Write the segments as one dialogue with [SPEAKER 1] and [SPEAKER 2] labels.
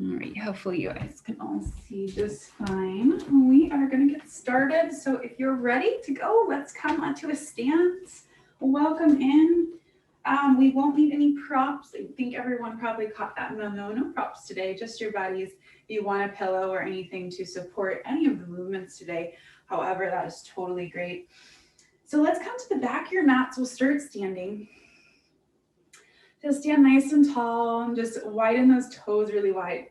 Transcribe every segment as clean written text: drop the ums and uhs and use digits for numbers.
[SPEAKER 1] All right, hopefully you guys can all see just fine. We are going to get started. So if you're ready to go, let's come onto a stance. Welcome in. We won't need any props. I think everyone probably caught that. No props today, just your bodies. If you want a pillow or anything to support any of the movements today, however, that is totally great. So let's come to the back of your mats. We'll start standing. Just stand nice and tall and just widen those toes really wide.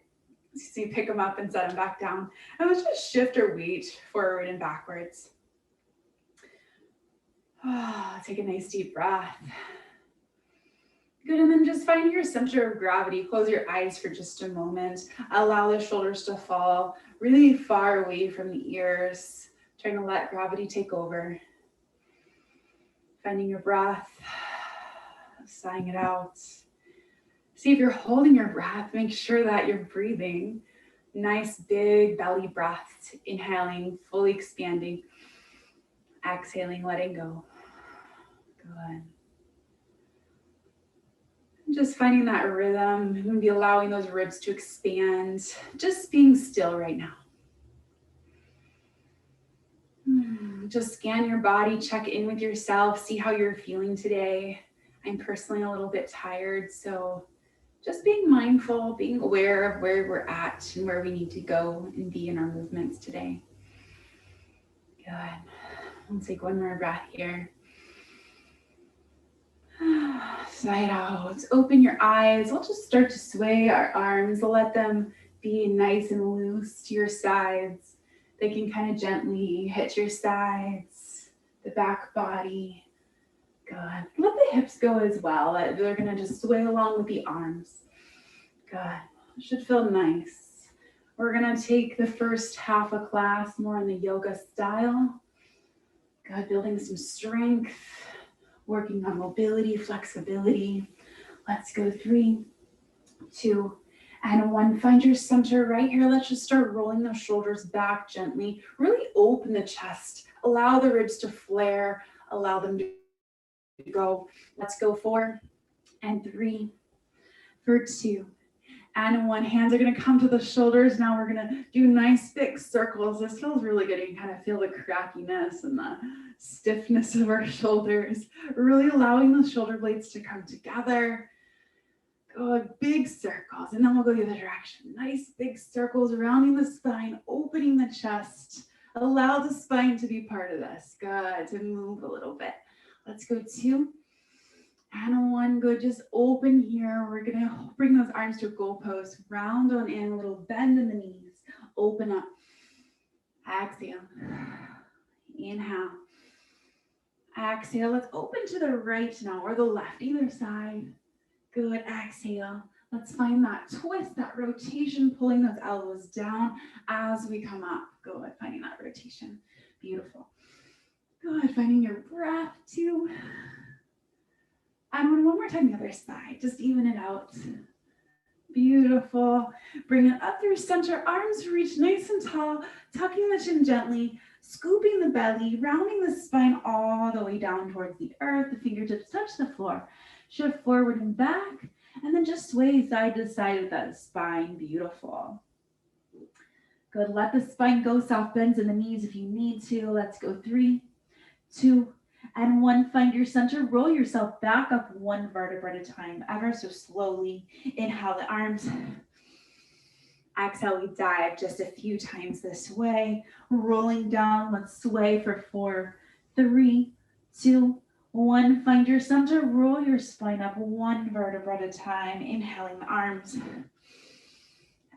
[SPEAKER 1] So you pick them up and set them back down. And let's just shift our weight forward and backwards. Take a nice deep breath. Good, and then just find your center of gravity. Close your eyes for just a moment. Allow the shoulders to fall really far away from the ears. Trying to let gravity take over. Finding your breath. Sighing it out. See if you're holding your breath, make sure that you're breathing. Nice big belly breaths. Inhaling, fully expanding. Exhaling, letting go. Good. Just finding that rhythm. You're going to be allowing those ribs to expand. Just being still right now. Just scan your body, check in with yourself, see how you're feeling today. I'm personally a little bit tired, so just being mindful, being aware of where we're at and where we need to go and be in our movements today. Good. We'll take one more breath here. Sigh it out. Open your eyes. We'll just start to sway our arms. We'll let them be nice and loose to your sides. They can kind of gently hit your sides, the back body. Good. Let the hips go as well. They're going to just sway along with the arms. Good. It should feel nice. We're going to take the first half of class more in the yoga style. Good. Building some strength. Working on mobility, flexibility. Let's go 3, 2, and 1. Find your center right here. Let's just start rolling those shoulders back gently. Really open the chest. Allow the ribs to flare. Allow them to go. Let's go 4 and 3 for 2 and 1. Hands are going to come to the shoulders. Now we're going to do nice big circles. This feels really good. You can kind of feel the crackiness and the stiffness of our shoulders. Really allowing the shoulder blades to come together. Good, big circles. And then we'll go the other direction. Nice big circles, rounding the spine, opening the chest. Allow the spine to be part of this. Good, to move a little bit. Let's go 2 and 1. Good, just open here. We're gonna bring those arms to a goalpost. Round on in, a little bend in the knees. Open up. Exhale. Inhale. Exhale. Let's open to the right now or the left, either side. Good. Exhale. Let's find that twist, that rotation, pulling those elbows down as we come up. Good. Finding that rotation. Beautiful. Good. Finding your breath. 2. And one more time, the other side. Just even it out. Beautiful. Bring it up through center. Arms reach nice and tall. Tucking the chin gently. Scooping the belly. Rounding the spine all the way down towards the earth. The fingertips touch the floor. Shift forward and back. And then just sway side to side with that spine. Beautiful. Good. Let the spine go. Soft bends in the knees if you need to. Let's go 3, 2, and 1. Find your center. Roll yourself back up 1 vertebra at a time, ever so slowly. Inhale the arms. Exhale, we dive just a few times this way. Rolling down. Let's sway for 4, 3, 2, 1. Find your center. Roll your spine up 1 vertebra at a time. Inhaling the arms.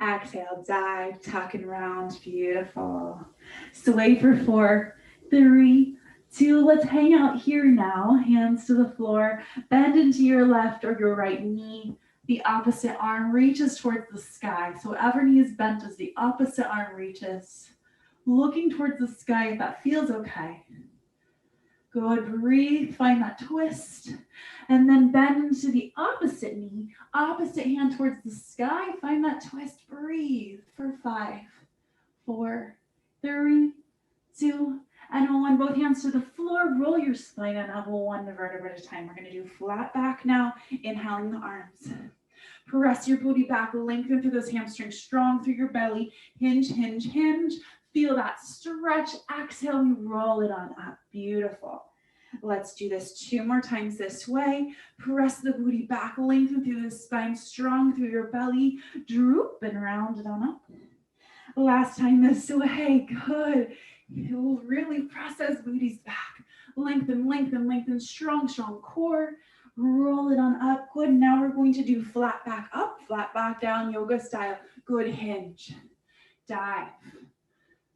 [SPEAKER 1] Exhale, dive, tuck and round. Beautiful. Sway for 4, 3, 2. Let's hang out here now. Hands to the floor. Bend into your left or your right knee. The opposite arm reaches towards the sky. So whatever knee is bent as the opposite arm reaches. Looking towards the sky if that feels okay. Good. Breathe. Find that twist. And then bend into the opposite knee. Opposite hand towards the sky. Find that twist. Breathe for 5, 4, 3, 2, and 1. Both hands to the floor. Roll your spine and up 1 vertebra at a time. We're going to do flat back now. Inhaling the arms. Press your booty back, lengthen through those hamstrings, strong through your belly. Hinge, hinge, hinge. Feel that stretch. Exhale, we roll it on up. Beautiful. Let's do this 2 more times this way. Press the booty back, lengthen through the spine, strong through your belly. Droop and round it on up. Last time this way. Good. You'll really press those booties back. Lengthen, lengthen, lengthen. Strong, strong core. Roll it on up. Good. Now we're going to do flat back up, flat back down, yoga style. Good. Hinge. Dive.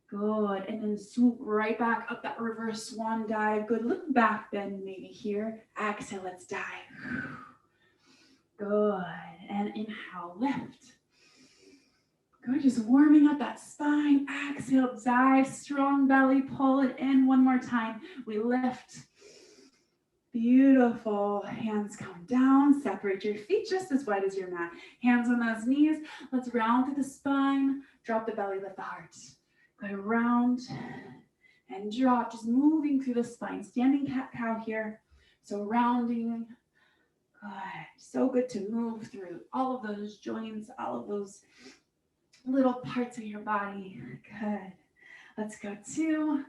[SPEAKER 1] Good. And then swoop right back up, that reverse swan dive. Good. Little back bend maybe here. Exhale. Let's dive. Good. And inhale. Lift. Good. Just warming up that spine. Exhale. Dive. Strong belly. Pull it in. One more time. We lift. Beautiful. Hands come down. Separate your feet just as wide as your mat. Hands on those knees. Let's round through the spine. Drop the belly. Lift the heart. Go round and drop, just moving through the spine. Standing cat-cow here. So rounding. Good. So good to move through all of those joints, all of those little parts of your body. Good. Let's go 2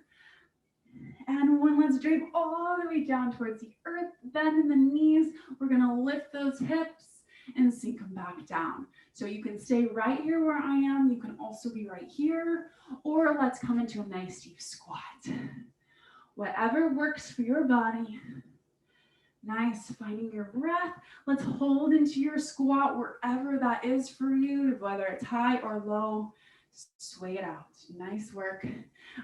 [SPEAKER 1] and 1. Let's drape all the way down towards the earth. Bend in the knees. We're going to lift those hips and sink them back down. So you can stay right here where I am. You can also be right here, or let's come into a nice deep squat. Whatever works for your body. Nice, finding your breath. Let's hold into your squat wherever that is for you, whether it's high or low. Sway it out. Nice work.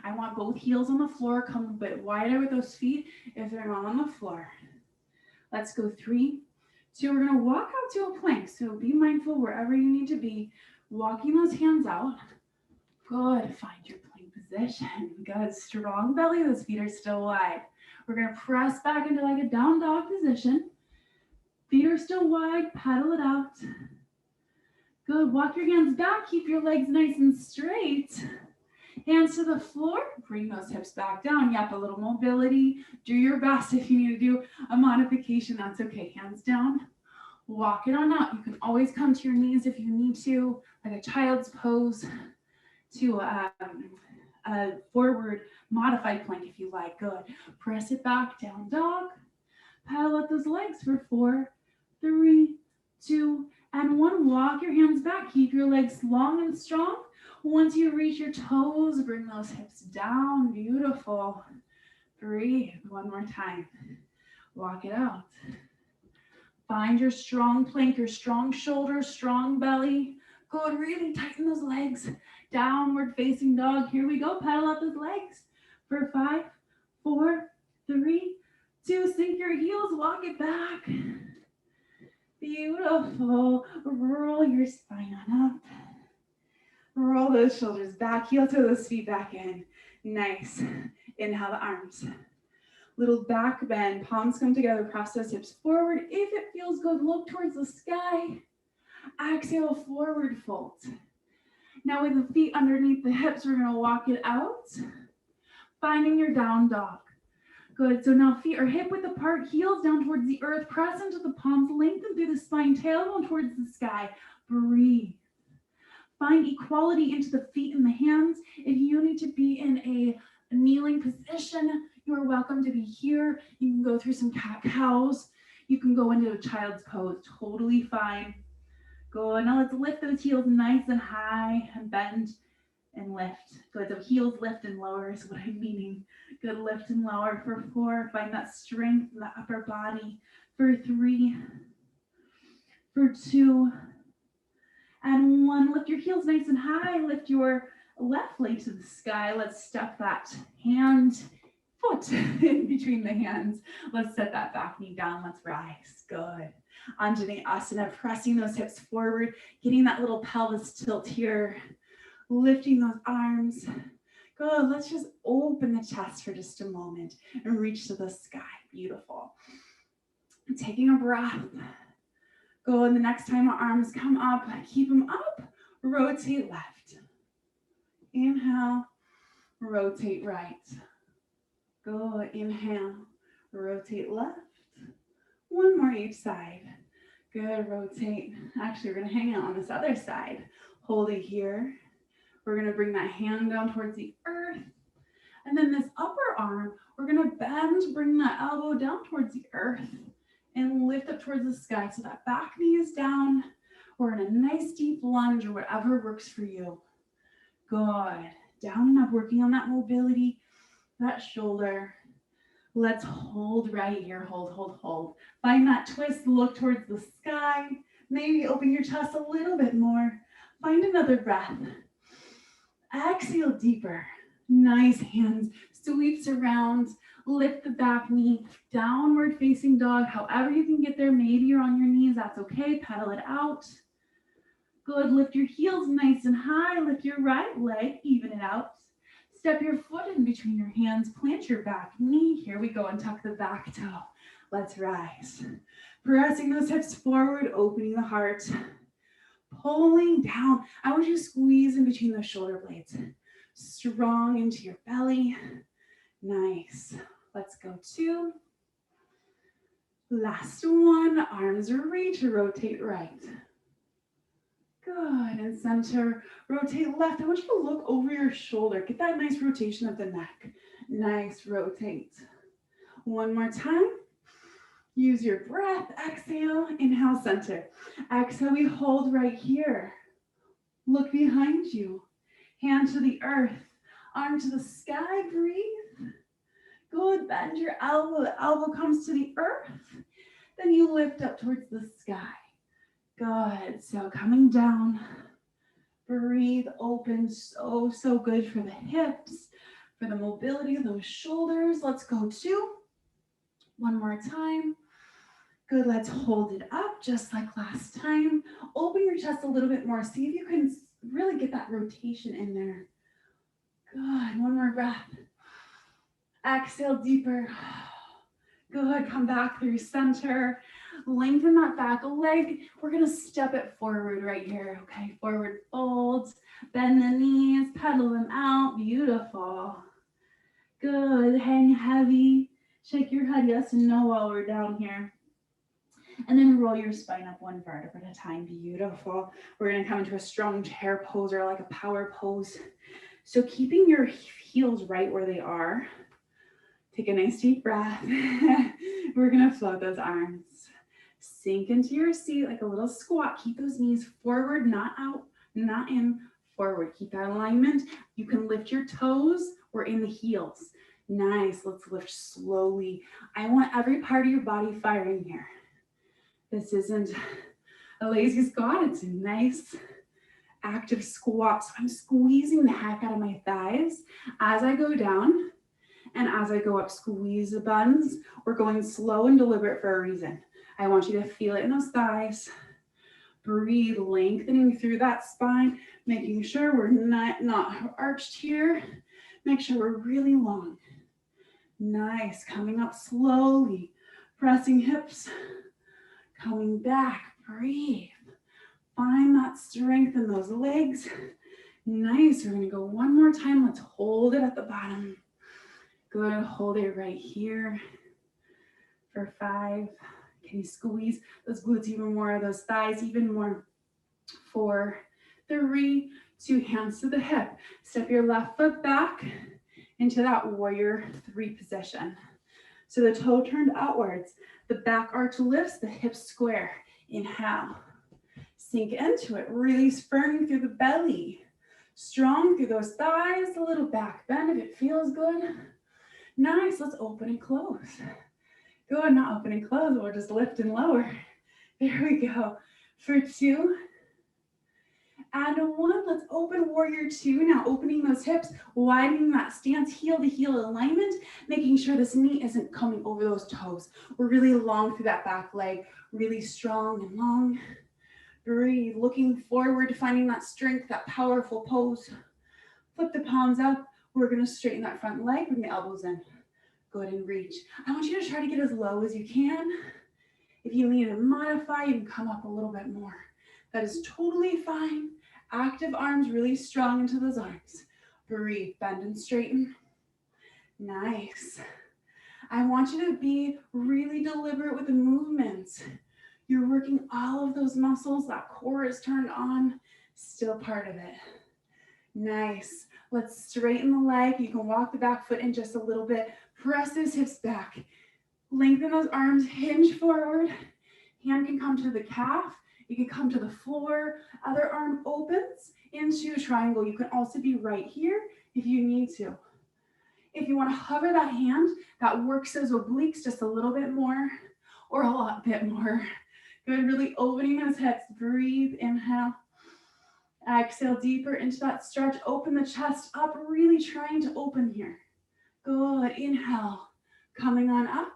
[SPEAKER 1] I want both heels on the floor. Come a bit wider with those feet if they're not on the floor. Let's go 3, 2. We're going to walk out to a plank. So be mindful wherever you need to be. Walking those hands out. Good. Find your plank position. Good. Strong belly. Those feet are still wide. We're going to press back into like a down dog position. Feet are still wide. Pedal it out. Good. Walk your hands back. Keep your legs nice and straight. Hands to the floor. Bring those hips back down. Yep, a little mobility. Do your best. If you need to do a modification, that's okay. Hands down. Walk it on out. You can always come to your knees if you need to, like a child's pose, to a forward modified plank if you like. Good. Press it back, down dog. Pedal out those legs for 4, 3, 2, and 1. Walk your hands back. Keep your legs long and strong. Once you reach your toes, bring those hips down. Beautiful. Breathe. One more time. Walk it out. Find your strong plank, your strong shoulders, strong belly. Good. Really tighten those legs. Downward facing dog. Here we go. Pedal up those legs for 5, 4, 3, 2. Sink your heels. Walk it back. Beautiful. Roll your spine on up. Roll those shoulders back. Heel toe those feet back in. Nice. Inhale the arms. Little back bend. Palms come together. Press those hips forward. If it feels good, look towards the sky. Exhale, forward fold. Now with the feet underneath the hips, we're going to walk it out. Finding your down dog. Good. So now feet are hip width apart. Heels down towards the earth. Press into the palms. Lengthen through the spine. Tailbone towards the sky. Breathe. Find equality into the feet and the hands. If you need to be in a kneeling position, you are welcome to be here. You can go through some cat-cows. You can go into a child's pose. Totally fine. Good. Now let's lift those heels nice and high and bend and lift. Good. So heels lift and lower is what I'm meaning. Good. Lift and lower for 4. Find that strength in the upper body for 3, for 2, and 1. Lift your heels nice and high. Lift your left leg to the sky. Let's step that foot in between the hands. Let's set that back knee down. Let's rise. Good. Anjaneyasana, pressing those hips forward, getting that little pelvis tilt here, lifting those arms. Good. Let's just open the chest for just a moment and reach to the sky. Beautiful. Taking a breath. Go, and the next time our arms come up, keep them up, rotate left. Inhale, rotate right. Go, inhale, rotate left. 1 more each side. Good, rotate. Actually, we're gonna hang out on this other side. Hold it here. We're gonna bring that hand down towards the earth. And then this upper arm, we're gonna bend, bring that elbow down towards the earth and lift up towards the sky. So that back knee is down. We're in a nice deep lunge or whatever works for you. Good. Down and up, working on that mobility, that shoulder. Let's hold right here. Hold, hold, hold. Find that twist, look towards the sky. Maybe open your chest a little bit more. Find another breath. Exhale deeper. Nice, hands sweeps around. Lift the back knee, downward facing dog. However you can get there, maybe you're on your knees, that's okay. Pedal it out. Good, lift your heels nice and high. Lift your right leg, even it out. Step your foot in between your hands, plant your back knee. Here we go, and tuck the back toe. Let's rise. Pressing those hips forward, opening the heart. Pulling down. I want you to squeeze in between those shoulder blades. Strong into your belly. Nice. Let's go 2. Last one. Arms reach, rotate right. Good, and center, rotate left. I want you to look over your shoulder. Get that nice rotation of the neck. Nice, rotate. One more time. Use your breath. Exhale, inhale, center. Exhale, we hold right here. Look behind you. Hand to the earth. Arm to the sky, breathe. Good, bend your elbow. The elbow comes to the earth. Then you lift up towards the sky. Good, so coming down, breathe, open, so good for the hips, for the mobility of those shoulders. Let's go 2. One more time. Good, let's hold it up just like last time. Open your chest a little bit more. See if you can really get that rotation in there. Good, one more breath. Exhale deeper. Good, come back through center. Lengthen that back leg. We're gonna step it forward right here, okay? Forward fold, bend the knees, pedal them out, beautiful. Good, hang heavy. Shake your head yes and no while we're down here. And then roll your spine up one vertebra at a time, beautiful. We're gonna come into a strong chair pose or like a power pose. So keeping your heels right where they are. Take a nice deep breath. We're gonna float those arms. Sink into your seat like a little squat. Keep those knees forward, not out, not in, forward. Keep that alignment. You can lift your toes or in the heels. Nice, let's lift slowly. I want every part of your body firing here. This isn't a lazy squat, it's a nice active squat. So I'm squeezing the heck out of my thighs as I go down and as I go up, squeeze the buns. We're going slow and deliberate for a reason. I want you to feel it in those thighs. Breathe, lengthening through that spine, making sure we're not arched here. Make sure we're really long. Nice, coming up slowly, pressing hips, coming back, breathe. Find that strength in those legs. Nice, we're gonna go one more time. Let's hold it at the bottom. Good, hold it right here for 5. Can you squeeze those glutes even more, those thighs even more? 4, 3, 2, hands to the hip. Step your left foot back into that warrior 3 position. So the toe turned outwards, the back arch lifts, the hips square. Inhale, sink into it, release firming through the belly. Strong through those thighs, a little back bend if it feels good. Nice, let's open and close. Good, not open and close, we'll just lift and lower. There we go. For 2 and 1, let's open warrior 2. Now opening those hips, widening that stance, heel to heel alignment, making sure this knee isn't coming over those toes. We're really long through that back leg, really strong and long. Breathe, looking forward, finding that strength, that powerful pose. Flip the palms up. We're gonna straighten that front leg, bring the elbows in. Good, and reach. I want you to try to get as low as you can. If you need to modify, you can come up a little bit more. That is totally fine. Active arms, really strong into those arms. Breathe, bend and straighten. Nice. I want you to be really deliberate with the movements. You're working all of those muscles. That core is turned on. Still part of it. Nice. Let's straighten the leg. You can walk the back foot in just a little bit. Press those hips back. Lengthen those arms. Hinge forward. Hand can come to the calf. You can come to the floor. Other arm opens into a triangle. You can also be right here if you need to. If you want to hover that hand, that works those obliques just a little bit more or a lot bit more. Good, really opening those hips. Breathe, inhale. Exhale deeper into that stretch. Open the chest up, really trying to open here. Good, inhale. Coming on up.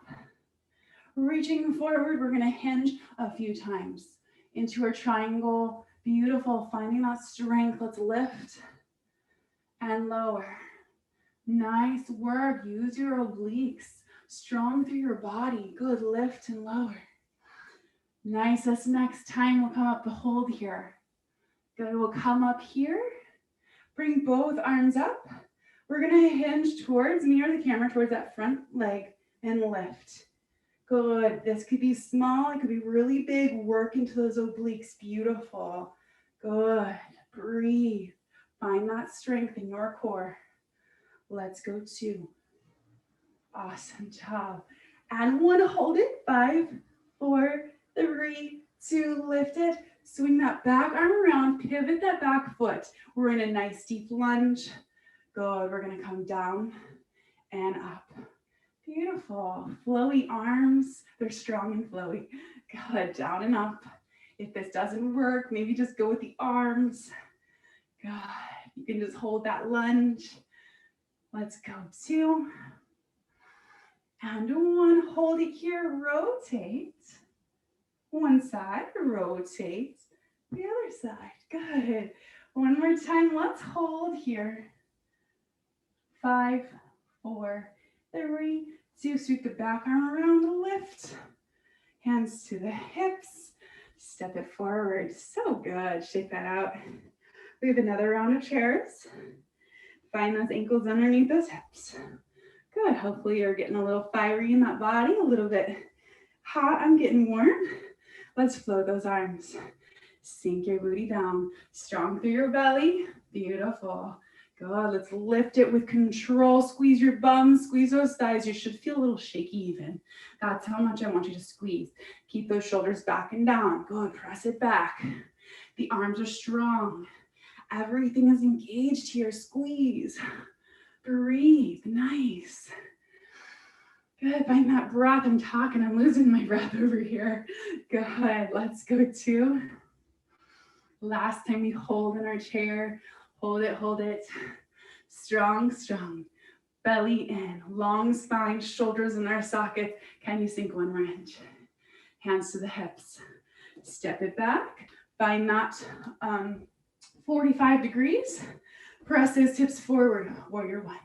[SPEAKER 1] Reaching forward, we're gonna hinge a few times into our triangle. Beautiful, finding that strength. Let's lift and lower. Nice work, use your obliques. Strong through your body. Good, lift and lower. Nice, this next time we'll come up to hold here. Good, we'll come up here. Bring both arms up. We're gonna hinge towards, near the camera, towards that front leg and lift. Good, this could be small, it could be really big. Work into those obliques, beautiful. Good, breathe. Find that strength in your core. Let's go 2. Awesome job. And 1, hold it. 5, 4, 3, 2, lift it. Swing that back arm around, pivot that back foot. We're in a nice deep lunge. Good, we're gonna come down and up. Beautiful, flowy arms. They're strong and flowy. Good, down and up. If this doesn't work, maybe just go with the arms. Good, you can just hold that lunge. Let's go 2. And 1, hold it here, rotate. One side, rotate. The other side, good. One more time, let's hold here. 5, 4, 3, 2, sweep the back arm around, lift. Hands to the hips, step it forward. So good, shake that out. We have another round of chairs. Find those ankles underneath those hips. Good, hopefully you're getting a little fiery in that body, a little bit hot. I'm getting warm. Let's float those arms. Sink your booty down. Strong through your belly. Beautiful. Good. Let's lift it with control. Squeeze your bum. Squeeze those thighs. You should feel a little shaky even. That's how much I want you to squeeze. Keep those shoulders back and down. Good. Press it back. The arms are strong. Everything is engaged here. Squeeze. Breathe. Nice. Good. Find that breath. I'm talking. I'm losing my breath over here. Good. Let's go 2. Last time we hold in our chair. Hold it, hold it. Strong, strong. Belly in. Long spine, shoulders in our sockets. Can you sink 1 more inch? Hands to the hips. Step it back. Find that 45 degrees. Press those hips forward. Warrior 1.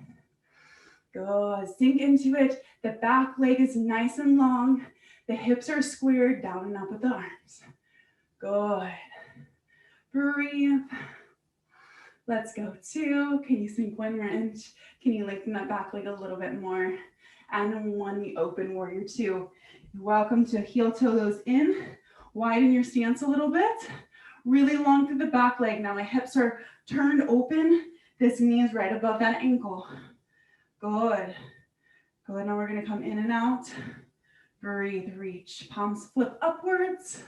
[SPEAKER 1] Good. Sink into it. The back leg is nice and long. The hips are squared down and up with the arms. Good. Breathe. Let's go 2. Can you sink 1 more inch? Can you lengthen that back leg a little bit more? And 1, we open warrior 2. You're welcome to heel toe those in. Widen your stance a little bit. Really long through the back leg. Now my hips are turned open. This knee is right above that ankle. Good. Good. Now we're going to come in and out. Breathe, reach. Palms flip upwards.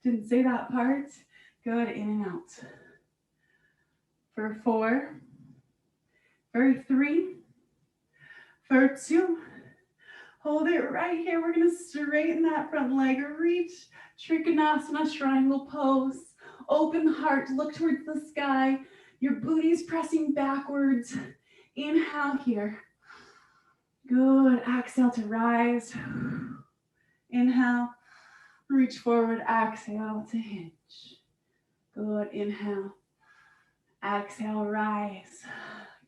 [SPEAKER 1] Didn't say that part. Good. In and out. For 4. For 3. For 2. Hold it right here. We're going to straighten that front leg. Reach. Trikonasana, triangle pose. Open the heart. Look towards the sky. Your booty's pressing backwards. Inhale here. Good. Exhale to rise. Inhale. Reach forward. Exhale to hinge. Good. Inhale. Exhale, rise.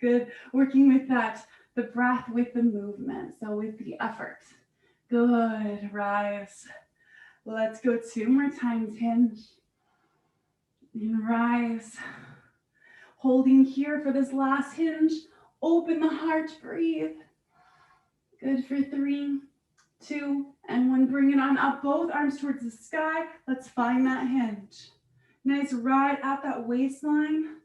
[SPEAKER 1] Good. Working with that, the breath with the movement. So with the effort. Good. Rise. Let's go 2 more times. Hinge. And rise. Holding here for this last hinge. Open the heart. Breathe. Good for 3. 2, and 1. Bring it on up, both arms towards the sky. Let's find that hinge. Nice, right at that waistline.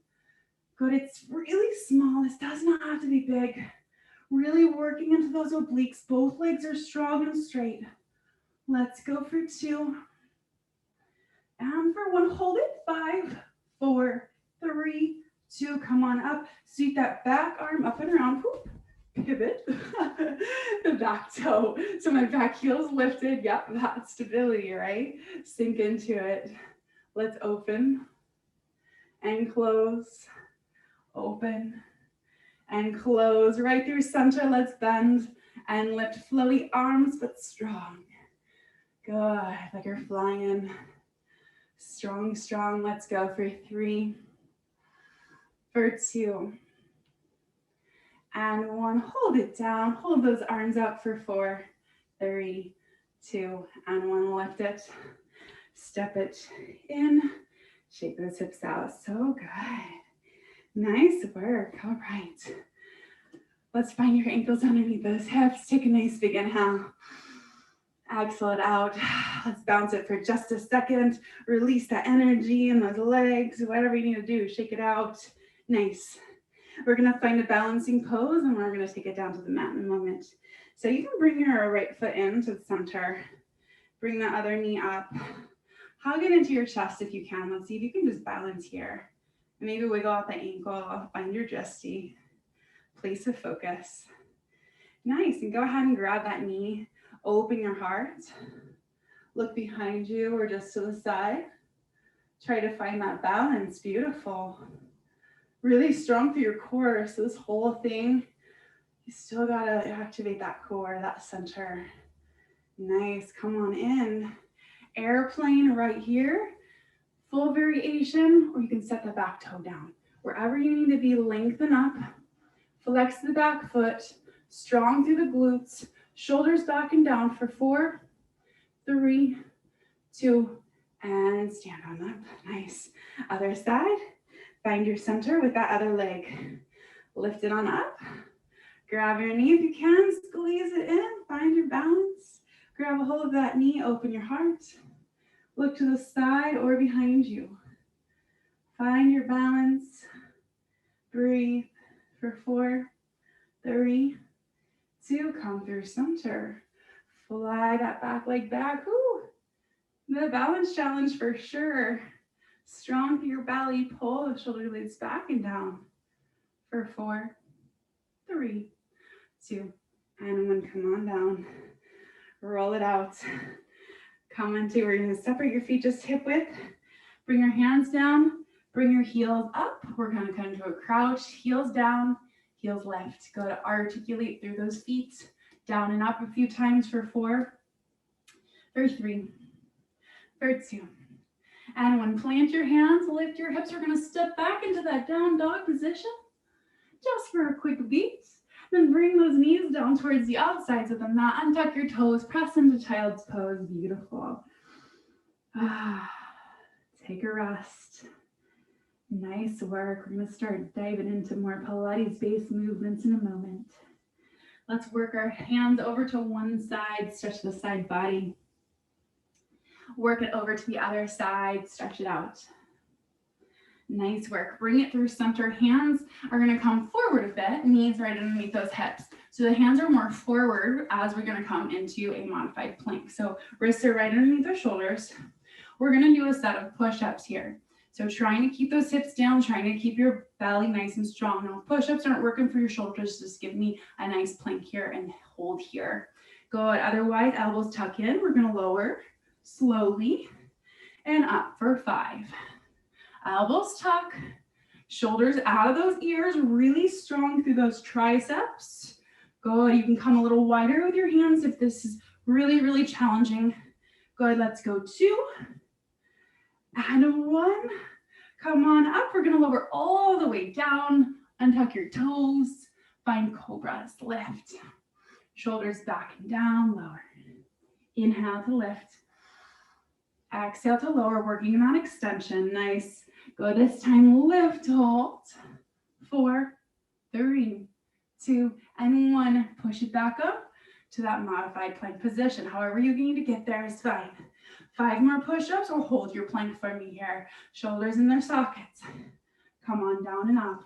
[SPEAKER 1] Good, it's really small. This does not have to be big. Really working into those obliques. Both legs are strong and straight. Let's go for 2. And for 1, hold it. 5, 4, 3, 2. Come on up. Sweep that back arm up and around. Whoop. Pivot. The back toe. So my back heel is lifted. Yep, that stability, right? Sink into it. Let's open and close. Open and close. Right through center. Let's bend and lift. Flowy arms, but strong. Good. Like you're flying. Strong, strong. Let's go for 3, for 2, and 1. Hold it down. Hold those arms up for 4, 3, 2, and 1. Lift it. Step it in. Shake those hips out. So good. Nice work. All right. Let's find your ankles underneath those hips. Take a nice big inhale. Exhale it out. Let's bounce it for just a second. Release that energy in those legs, whatever you need to do. Shake it out. Nice. We're going to find a balancing pose, and we're going to take it down to the mat in a moment. So you can bring your right foot into the center. Bring that other knee up. Hug it into your chest if you can. Let's see if you can just balance here. Maybe wiggle out the ankle. Find your adjusty. Place of focus. Nice. And go ahead and grab that knee. Open your heart. Look behind you or just to the side. Try to find that balance. Beautiful. Really strong through your core. So this whole thing, you still got to activate that core, that center. Nice. Come on in. Airplane right here. Full variation, or you can set the back toe down. Wherever you need to be, lengthen up. Flex the back foot. Strong through the glutes. Shoulders back and down for 4, 3, 2, and stand on up. Nice. Other side. Find your center with that other leg. Lift it on up. Grab your knee if you can. Squeeze it in. Find your balance. Grab a hold of that knee. Open your heart. Look to the side or behind you. Find your balance. Breathe for 4, 3, 2. Come through center. Fly that back leg back. Woo. The balance challenge for sure. Strong through your belly. Pull the shoulder blades back and down for 4, 3, 2, and 1. Come on down. Roll it out. Come into, we're going to separate your feet just hip width. Bring your hands down. Bring your heels up. We're going to come into a crouch. Heels down. Heels lift. Go to articulate through those feet. Down and up a few times for 4, for 3, for 2. And 1. Plant your hands. Lift your hips. We're going to step back into that down dog position. Just for a quick beat. Then bring those knees down towards the outsides of the mat. Untuck your toes. Press into child's pose. Beautiful. Take a rest. Nice work. We're going to start diving into more Pilates-based movements in a moment. Let's work our hands over to one side. Stretch the side body. Work it over to the other side. Stretch it out. Nice work. Bring it through center. Hands are going to come forward a bit. Knees right underneath those hips. So the hands are more forward as we're going to come into a modified plank. So wrists are right underneath our shoulders. We're going to do a set of push-ups here. So trying to keep those hips down, trying to keep your belly nice and strong. Now, if push-ups aren't working for your shoulders, just give me a nice plank here and hold here. Good. Otherwise, elbows tuck in. We're going to lower slowly and up for 5. Elbows tuck, shoulders out of those ears, really strong through those triceps. Good. You can come a little wider with your hands if this is really, really challenging. Good. Let's go 2 and 1. Come on up. We're going to lower all the way down. Untuck your toes. Find cobras. Lift. Shoulders back and down. Lower. Inhale to lift. Exhale to lower. Working on extension. Nice. Go this time. Lift. Hold. 4, 3, 2, and 1. Push it back up. to that modified plank position. However you need to get there is fine. 5 more push-ups or hold your plank for me here. Shoulders in their sockets. Come on down and up.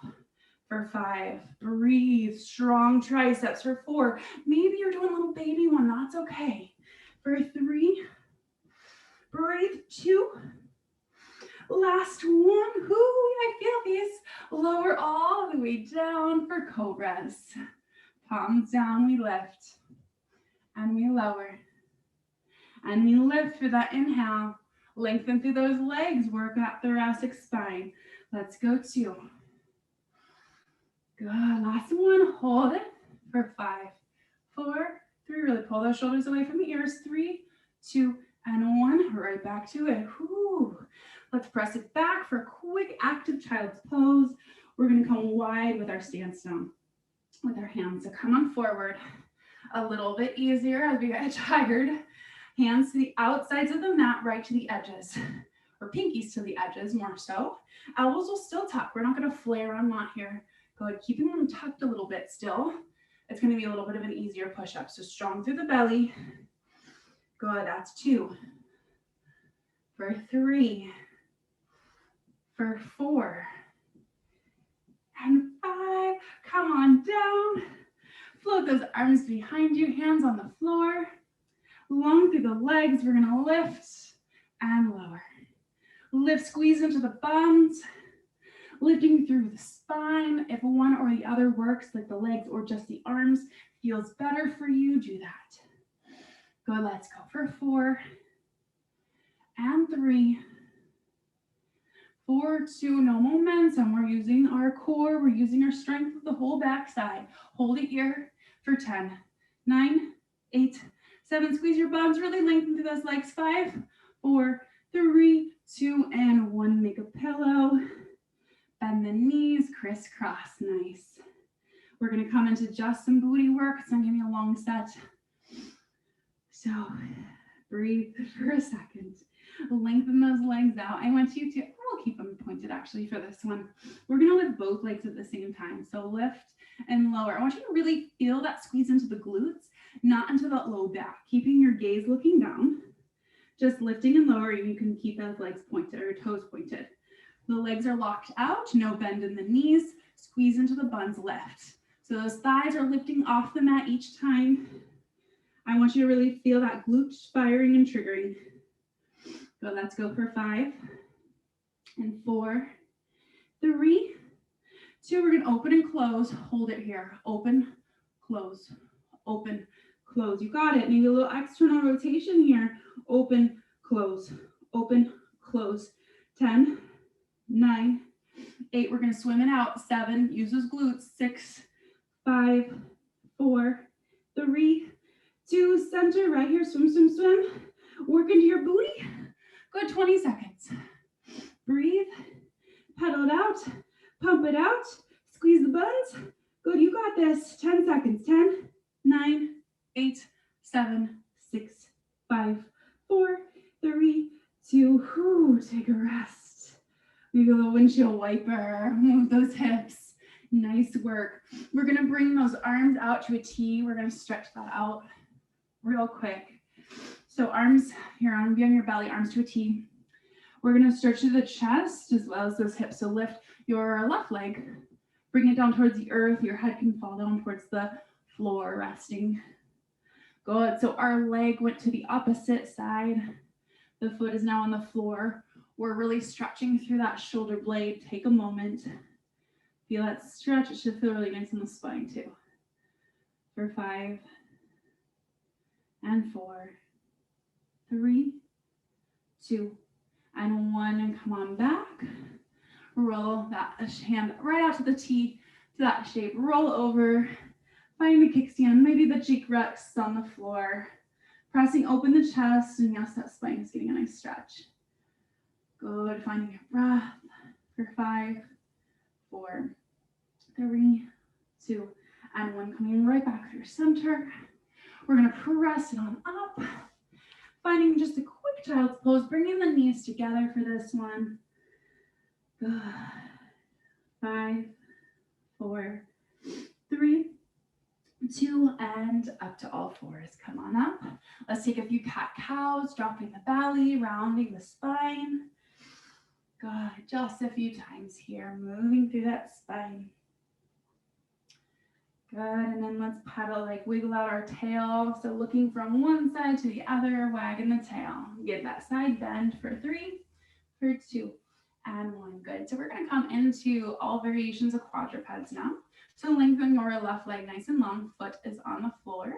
[SPEAKER 1] For 5, breathe, strong triceps. For 4, maybe you're doing a little baby one, that's okay. For 3, breathe. 2, last one. I feel these. Lower all the way down for cobras. Palms down, we lift. And we lower. And we lift for that inhale. Lengthen through those legs, work that thoracic spine. Let's go 2. Good, last one, hold it for 5, 4, 3, really pull those shoulders away from the ears, 3, 2, and 1, right back to it. Whew. Let's press it back for a quick active child's pose. We're gonna come wide with our stance down with our hands, so come on forward. A little bit easier as we get tired. Hands to the outsides of the mat, right to the edges, or pinkies to the edges more so. Elbows will still tuck, we're not gonna flare on mat here. Good, keeping them tucked a little bit still. It's gonna be a little bit of an easier push-up. So strong through the belly. Good, that's 2. For 3. For 4. And 5. Come on down. Float those arms behind you, hands on the floor. Long through the legs, we're gonna lift and lower. Lift, squeeze into the buns. Lifting through the spine. If one or the other works, like the legs or just the arms, feels better for you, do that. Good, let's go for 4 and 3. 4, 2, no momentum. We're using our core, we're using our strength with the whole backside. Hold it here for 10, 9, 8, 7. Squeeze your buns, really lengthen through those legs. 5, 4, 3, 2, and 1. Make a pillow. Bend the knees, crisscross, nice. We're gonna come into just some booty work. It's not gonna be a long set. So breathe for a second. Lengthen those legs out. I want you to, we'll keep them pointed actually for this one. We're gonna lift both legs at the same time. So lift and lower. I want you to really feel that squeeze into the glutes, not into that low back. Keeping your gaze looking down, just lifting and lowering. You can keep those legs pointed or toes pointed. The legs are locked out, no bend in the knees, squeeze into the buns, lift. So those thighs are lifting off the mat each time. I want you to really feel that glute firing and triggering. So let's go for 5 and 4, 3, 2. We're gonna open and close, hold it here. Open, close, open, close. You got it. Maybe a little external rotation here. Open, close, close. 10, 9, 8, we're gonna swim it out. 7, use those glutes. 6, 5, 4, 3, 2, center right here. Swim, swim, swim. Work into your booty. Good, 20 seconds. Breathe, pedal it out, pump it out, squeeze the buns. Good, you got this. 10 seconds. 10, 9, 8, 7, 6, 5, 4, 3, 2. Take a rest. Maybe a little windshield wiper. Move those hips. Nice work. We're gonna bring those arms out to a T. We're gonna stretch that out real quick. So arms here on, be on your belly, arms to a T. We're gonna stretch to the chest as well as those hips. So lift your left leg, bring it down towards the earth. Your head can fall down towards the floor, resting. Good, so our leg went to the opposite side. The foot is now on the floor. We're really stretching through that shoulder blade. Take a moment. Feel that stretch. It should feel really nice on the spine too. For 5 and 4, 3, 2, and 1. And come on back. Roll that hand right out to the T, to that shape. Roll over. Find the kickstand. Maybe the cheek rests on the floor. Pressing open the chest. And yes, that spine is getting a nice stretch. Good. Finding your breath. For 5, 4, 3, 2, and 1. Coming right back through center. We're going to press it on up. Finding just a quick child's pose. Bringing the knees together for this one. Good. 5, 4, 3, 2, and up to all fours. Come on up. Let's take a few cat-cows, dropping the belly, rounding the spine. Good, just a few times here, moving through that spine. Good, and then let's pedal, like wiggle out our tail. So looking from one side to the other, wagging the tail. Get that side bend for 3, for 2, and 1. Good. So we're going to come into all variations of quadrupeds now. So lengthen your left leg nice and long. Foot is on the floor.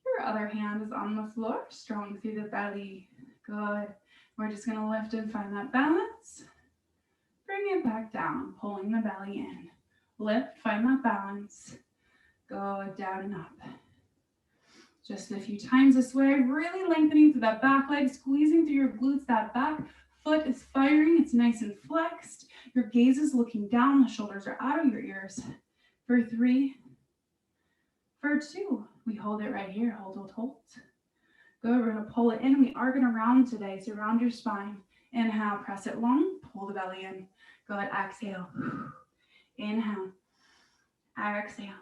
[SPEAKER 1] Your other hand is on the floor. Strong through the belly. Good. We're just going to lift and find that balance. Bring it back down, pulling the belly in. Lift, find that balance. Go down and up. Just a few times this way, really lengthening through that back leg, squeezing through your glutes. That back foot is firing. It's nice and flexed. Your gaze is looking down. The shoulders are out of your ears. For 3, for 2. We hold it right here. Hold, hold, hold. Good. We're going to pull it in. We are going to round today. So round your spine. Inhale, press it long. Pull the belly in. Good. Exhale. Inhale. Exhale.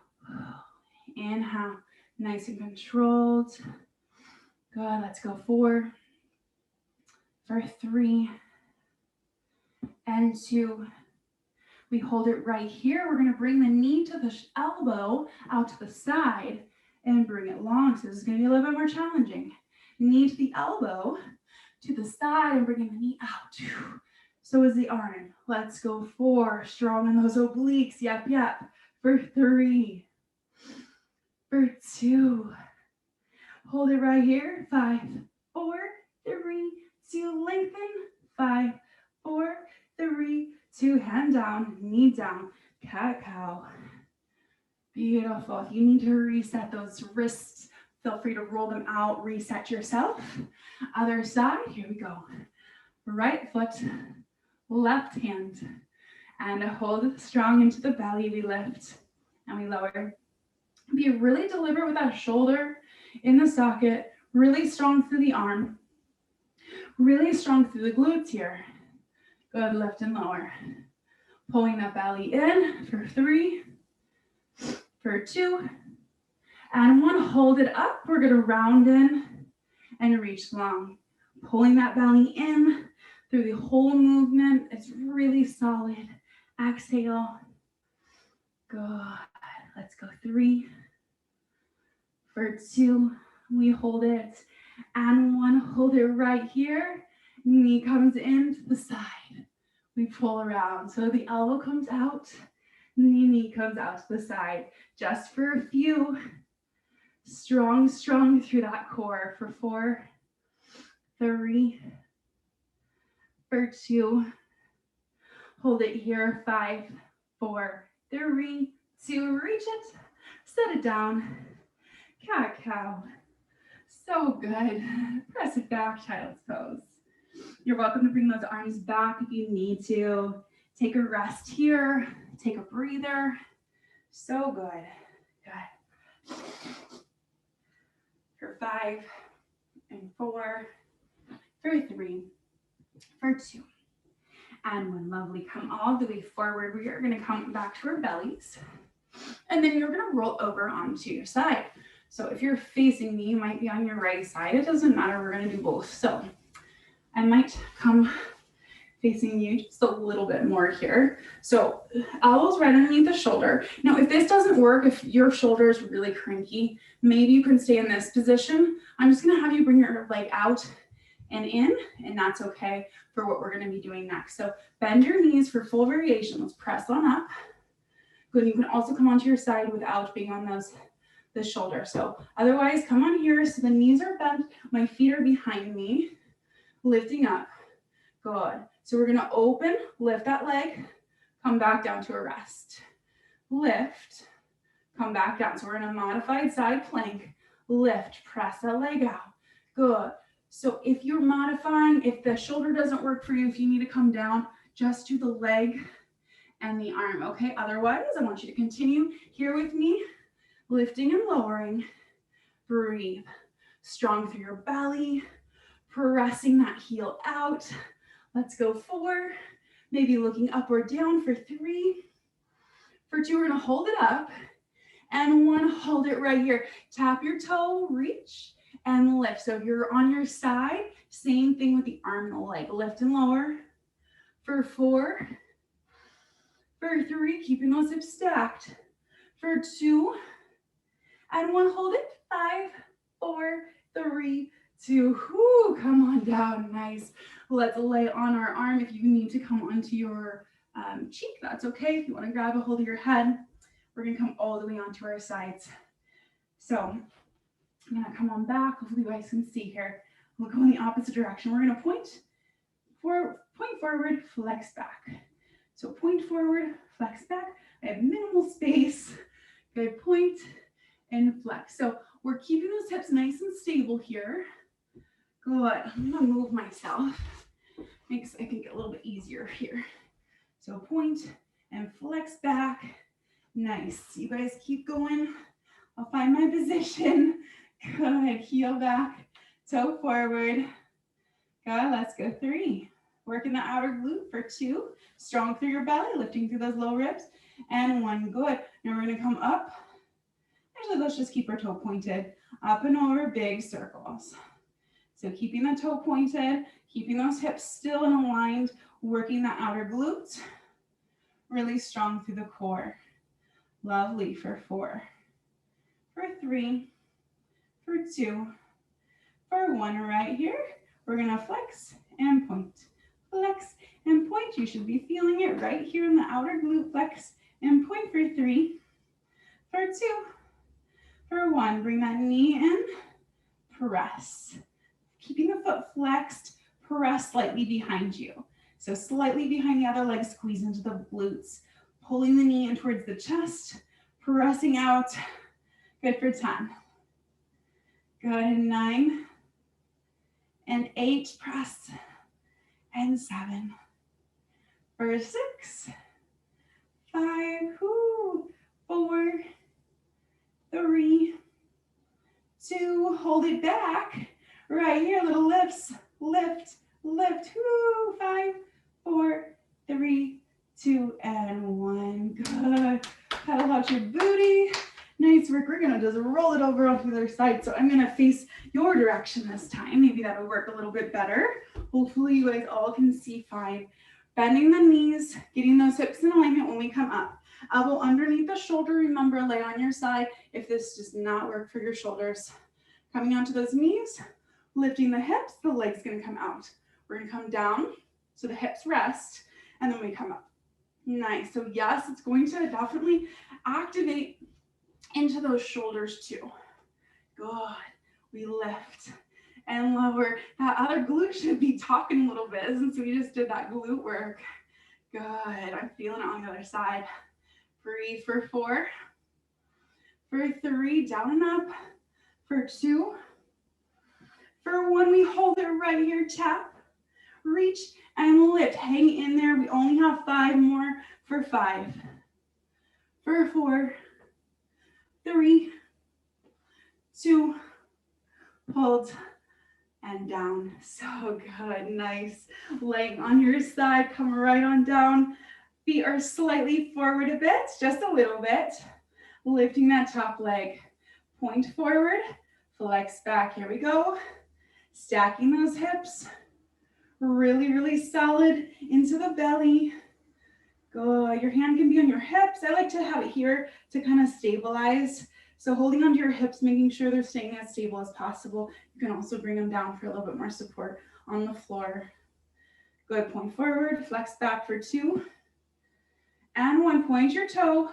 [SPEAKER 1] Inhale. Nice and controlled. Good. Let's go 4, for 3, and 2. We hold it right here. We're going to bring the knee to the elbow out to the side and bring it long. So this is going to be a little bit more challenging. Knee to the elbow to the side and bringing the knee out. So is the arm. Let's go 4. Strong in those obliques. Yep, yep. For 3, for 2. Hold it right here. 5, 4, 3, 2. Lengthen. 5, 4, 3, 2. Hand down, knee down. Cat cow. Beautiful. If you need to reset those wrists, feel free to roll them out. Reset yourself. Other side. Here we go. Right foot, left hand, and hold strong into the belly. We lift and we lower. Be really deliberate with that shoulder in the socket, really strong through the arm, really strong through the glutes here. Good, lift and lower. Pulling that belly in for 3, for 2, and 1. Hold it up. We're going to round in and reach long. Pulling that belly in through the whole movement. It's really solid. Exhale. Good. Let's go 3, for 2. We hold it. And 1. Hold it right here. Knee comes in to the side. We pull around. So the elbow comes out. Knee comes out to the side. Just for a few. Strong, strong through that core. For 4, 3, for 2. Hold it here. 5, 4, 3, 2. Reach it. Set it down. Cat cow. So good. Press it back, child's pose. You're welcome to bring those arms back if you need to. Take a rest here. Take a breather. So good. Good. For 5, and 4, for 3, for 2, and 1. Lovely. Come all the way forward. We are going to come back to our bellies, and then you're going to roll over onto your side. So if you're facing me, you might be on your right side. It doesn't matter. We're going to do both. So I might come facing you just a little bit more here. So elbows right underneath the shoulder. Now, if this doesn't work, if your shoulder is really cranky, maybe you can stay in this position. I'm just going to have you bring your leg out and in, and that's okay for what we're going to be doing next. So bend your knees for full variation. Let's press on up. Good. You can also come onto your side without being on the shoulder. So otherwise, come on here. So the knees are bent. My feet are behind me, lifting up. Good. So we're going to open, lift that leg, come back down to a rest. Lift, come back down. So we're in a modified side plank. Lift, press that leg out. Good. So if you're modifying, if the shoulder doesn't work for you, if you need to come down, just do the leg and the arm, okay? Otherwise, I want you to continue here with me, lifting and lowering. Breathe. Strong through your belly, pressing that heel out. Let's go 4, maybe looking up or down for 3. For 2, we're going to hold it up and one, hold it right here. Tap your toe, reach, and lift. So if you're on your side, same thing with the arm and the leg. Lift and lower for 4, for 3, keeping those hips stacked, for 2, and 1, hold it, 5, 4, 3, 2, whoo, come on down, nice. Let's lay on our arm. If you need to come onto your cheek, that's okay. If you want to grab a hold of your head, we're going to come all the way onto our sides. So I'm going to come on back. Hopefully you guys can see here. We'll go in the opposite direction. We're going to point forward, flex back. So point forward, flex back. I have minimal space. Good, point and flex. So we're keeping those hips nice and stable here. Good. I'm going to move myself. Makes, I think, a little bit easier here. So point and flex back. Nice. You guys keep going. I'll find my position. Good. Heel back, toe forward. Good. Let's go 3. Working the outer glute for 2. Strong through your belly, lifting through those low ribs. And 1. Good. Now we're going to come up. Actually, let's just keep our toe pointed. Up and over, big circles. So keeping the toe pointed, keeping those hips still and aligned, working the outer glutes. Really strong through the core. Lovely for 4, for 3, for 2, for 1 right here. We're going to flex and point. Flex and point. You should be feeling it right here in the outer glute. Flex and point for 3, for 2, for 1. Bring that knee in. Press. Keeping the foot flexed, press slightly behind you. So slightly behind the other leg, squeeze into the glutes. Pulling the knee in towards the chest, pressing out. Good for 10. Good, and 9, and 8, press, and 7, for 6, 5, 4, 3, 2, hold it back. Right here, little lifts, lift, lift, 5, 4, 3, 2, and 1. Good. Pedal out your booty. Nice work. We're gonna just roll it over onto the other side. So I'm gonna face your direction this time. Maybe that'll work a little bit better. Hopefully you guys all can see fine. Bending the knees, getting those hips in alignment when we come up. Elbow underneath the shoulder. Remember, lay on your side if this does not work for your shoulders. Coming onto those knees, lifting the hips, the leg's gonna come out. We're gonna come down so the hips rest, and then we come up. Nice. So yes, it's going to definitely activate into those shoulders too. Good. We lift and lower. That other glute should be talking a little bit since we just did that glute work. Good. I'm feeling it on the other side. Breathe for 4, for 3, down and up, for 2, for 1, we hold it right here, tap, reach, and lift. Hang in there. We only have 5 more, for 5, for 4, 3, 2, hold, and down. So good, nice. Laying on your side, come right on down. Feet are slightly forward a bit, just a little bit. Lifting that top leg. Point forward, flex back. Here we go. Stacking those hips. Really, really solid into the belly. Good. Your hand can be on your hips. I like to have it here to kind of stabilize. So holding onto your hips, making sure they're staying as stable as possible. You can also bring them down for a little bit more support on the floor. Good. Point forward, flex back for 2. And 1, point your toe,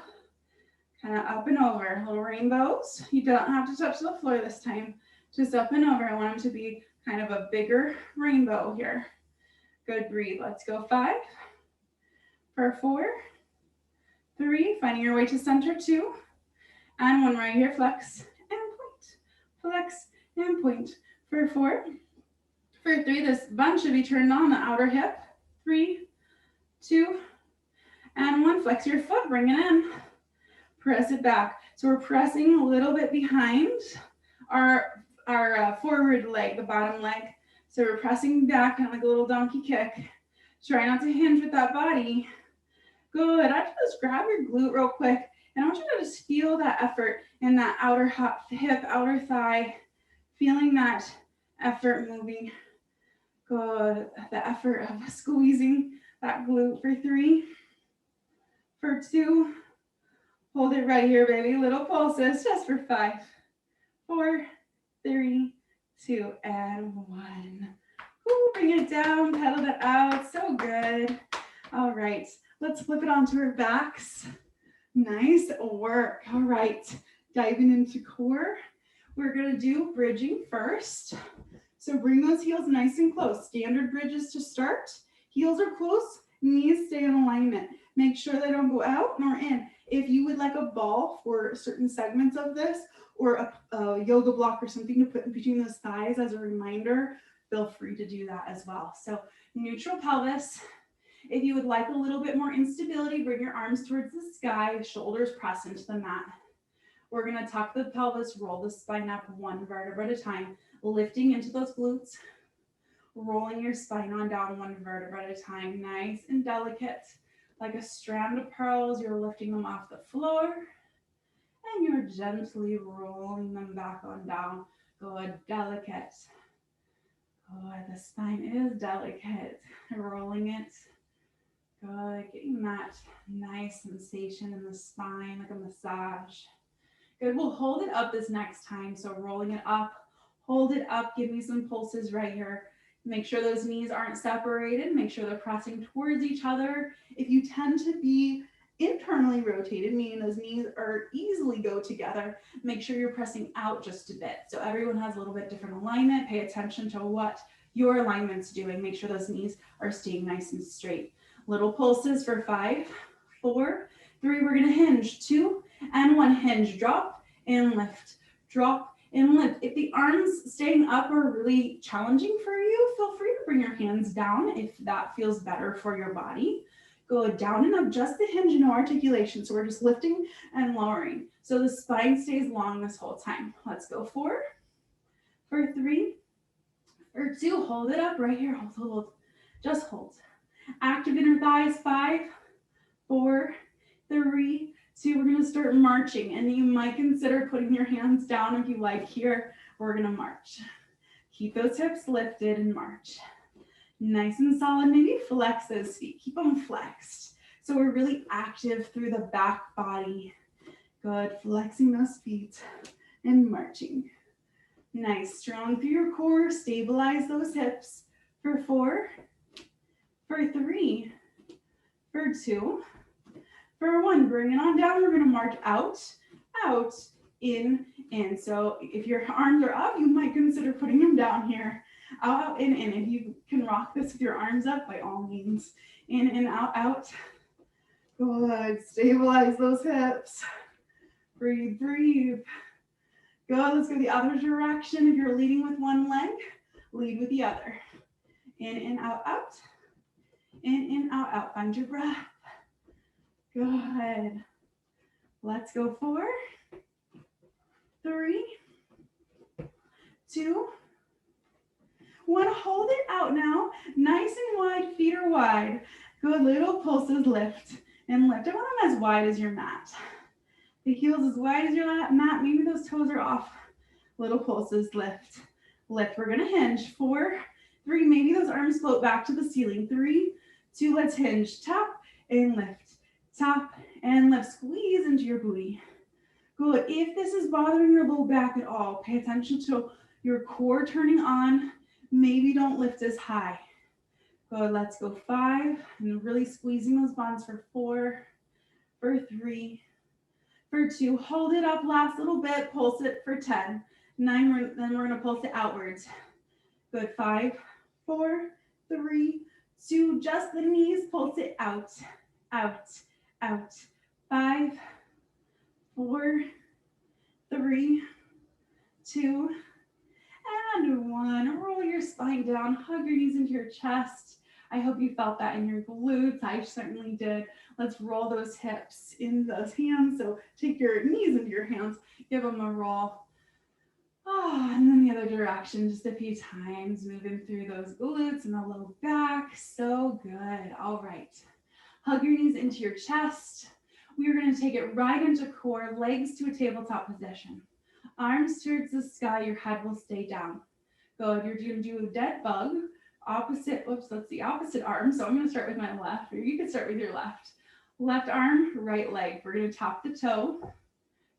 [SPEAKER 1] kind of up and over. Little rainbows. You don't have to touch the floor this time. Just up and over. I want them to be kind of a bigger rainbow here. Good. Breathe. Let's go 5, for 4, 3, finding your way to center, 2, and 1 right here, flex and point, flex and point, for 4, for 3, this bunch should be turned on the outer hip, 3, 2, and 1, flex your foot, bring it in, press it back. So we're pressing a little bit behind our forward leg, the bottom leg. So we're pressing back kind of like a little donkey kick. Try not to hinge with that body. Good. Actually, just grab your glute real quick And I want you to just feel that effort in that outer hip, outer thigh, feeling that effort moving. Good. The effort of squeezing that glute for 3, for 2. Hold it right here, baby. Little pulses just for 5, 4, 3, 2, and 1. Ooh, bring it down, pedal that out. So good. All right, let's flip it onto our backs. Nice work. All right, diving into core. We're gonna do bridging first. So bring those heels nice and close. Standard bridges to start. Heels are close, knees stay in alignment. Make sure they don't go out nor in. If you would like a ball for certain segments of this, or a yoga block or something to put in between those thighs as a reminder, feel free to do that as well. So neutral pelvis. If you would like a little bit more instability, bring your arms towards the sky, shoulders press into the mat. We're gonna tuck the pelvis, roll the spine up 1 vertebra at a time, lifting into those glutes, rolling your spine on down 1 vertebra at a time, nice and delicate. Like a strand of pearls, you're lifting them off the floor and you're gently rolling them back on down. Good, delicate. Good, the spine is delicate. Rolling it. Good, getting that nice sensation in the spine, like a massage. Good, we'll hold it up this next time. So rolling it up, hold it up, give me some pulses right here. Make sure those knees aren't separated. Make sure they're pressing towards each other. If you tend to be internally rotated, meaning those knees are easily go together, make sure you're pressing out just a bit. So everyone has a little bit different alignment. Pay attention to what your alignment's doing. Make sure those knees are staying nice and straight. Little pulses for 5, 4, 3. We're gonna hinge 2 and 1. Hinge, drop and lift, drop and lift. If the arms staying up are really challenging for you, feel free to bring your hands down if that feels better for your body. Go down and up, just the hinge, no articulation. So we're just lifting and lowering. So the spine stays long this whole time. Let's go 4, for 3, for 2. Hold it up right here. Hold, hold, hold. Just hold. Active inner thighs. 5, 4, 3, 2. We're gonna start marching, and you might consider putting your hands down if you like here. We're gonna march. Keep those hips lifted and march. Nice and solid. Maybe flex those feet. Keep them flexed. So we're really active through the back body. Good. Flexing those feet and marching. Nice. Strong through your core. Stabilize those hips. For 4, for 3, for 2, for 1. Bring it on down. We're going to march out, out, in. So if your arms are up, you might consider putting them down here. Out, in. If you can rock this with your arms up, by all means. In and out, out. Good. Stabilize those hips. Breathe, breathe. Good. Let's go the other direction. If you're leading with one leg, lead with the other. In and out, out. In, out, out. Find your breath. Good. Let's go 4, 3, 2, 1. Hold it out now. Nice and wide. Feet are wide. Good. Little pulses. Lift and lift. I want them as wide as your mat. The heels as wide as your mat. Maybe those toes are off. Little pulses. Lift. Lift. We're going to hinge. 4, 3. Maybe those arms float back to the ceiling. 3, 2. Let's hinge. Tap and lift. Tap and lift. Squeeze into your booty. Good. If this is bothering your low back at all, pay attention to your core turning on. Maybe don't lift as high. Good. Let's go 5. And really squeezing those buns for 4, for 3, for 2. Hold it up last little bit. Pulse it for 10. 9. Then we're going to pulse it outwards. Good. 5, 4, 3, 2. Just the knees. Pulse it out, out, out. 5, 4, 3, 2, and 1. Roll your spine down. Hug your knees into your chest. I hope you felt that in your glutes. I certainly did. Let's roll those hips in those hands. So take your knees into your hands. Give them a roll. And then the other direction just a few times. Moving through those glutes and the low back. So good. All right. Hug your knees into your chest. We are going to take it right into core, legs to a tabletop position. Arms towards the sky, your head will stay down. Good. You're going to do a dead bug. Opposite, oops, that's the opposite arm. So I'm going to start with my left, or you can start with your left. Left arm, right leg. We're going to tap the toe,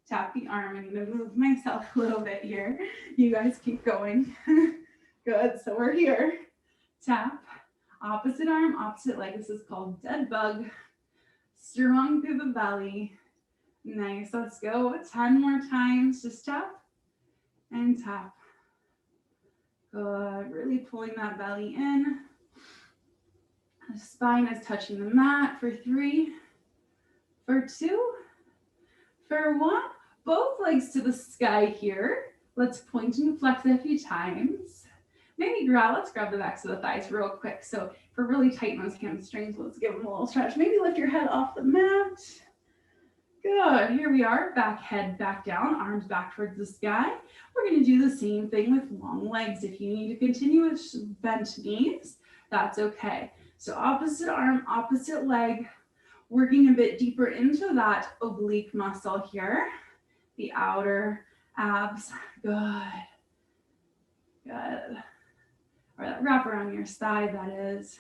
[SPEAKER 1] tap the arm. I'm going to move myself a little bit here. You guys keep going. Good. So we're here. Tap. Opposite arm, opposite leg. This is called dead bug. Strong through the belly. Nice. Let's go 10 more times. Just tap and tap. Good. Really pulling that belly in. The spine is touching the mat for 3, for 2, for 1. Both legs to the sky here. Let's point and flex a few times. Maybe let's grab the backs of the thighs real quick. So if we're really tight in those hamstrings, let's give them a little stretch. Maybe lift your head off the mat. Good. Here we are. Back head back down, arms back towards the sky. We're going to do the same thing with long legs. If you need to continue with bent knees, that's okay. So opposite arm, opposite leg, working a bit deeper into that oblique muscle here, the outer abs. Good. Good. Or that wrap around your thigh, that is.